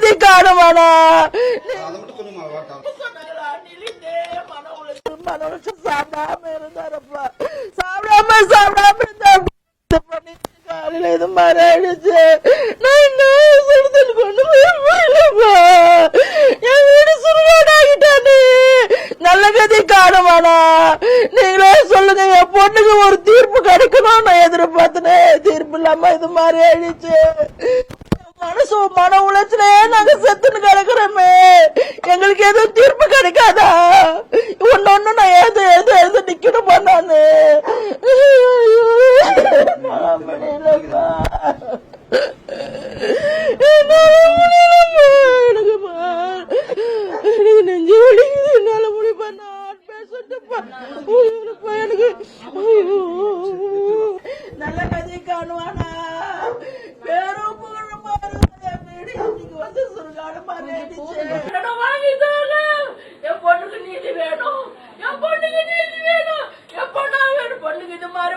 கதி காணுமானா சாப்பிடாம இருந்தாரப்பா. சாப்பிடாம இருந்தா காலையில இது மாதிரி ஆயிடுச்சு. நான் என்ன சுடுதல் கொண்டு போயிப்பா. என் வீடு சுடுகாடாகிட்டானே. நல்ல கதி காணுமானா நீங்களே சொல்லுங்க. என் பொண்ணுக்கு ஒரு தீர்ப்பு கிடைக்கணும் நான் எதிர்பார்த்தனேன். தீர்ப்பு இல்லாம இது மாதிரி ஆயிடுச்சு. மன உளைச்சலே நாங்க செத்துன்னு கிடக்குறோமே. எங்களுக்கு எதுவும் தீர்ப்பு கிடைக்காதா? ஒன்னு நான் எது நிக்கணுமா நானு? எனக்கு நெஞ்சு வலிக்குது. என்னால முடிப்பா. நான் பேசட்டுப்பா. எனக்கு நல்ல கதை காணுவானா பேரும் என் பொண்ணுக்கு நீதி வேணும். என் பொண்ணுக்கு நீதி வேணும். என் பொண்ணா வேணும். பொண்ணுக்கு இது மாதிரி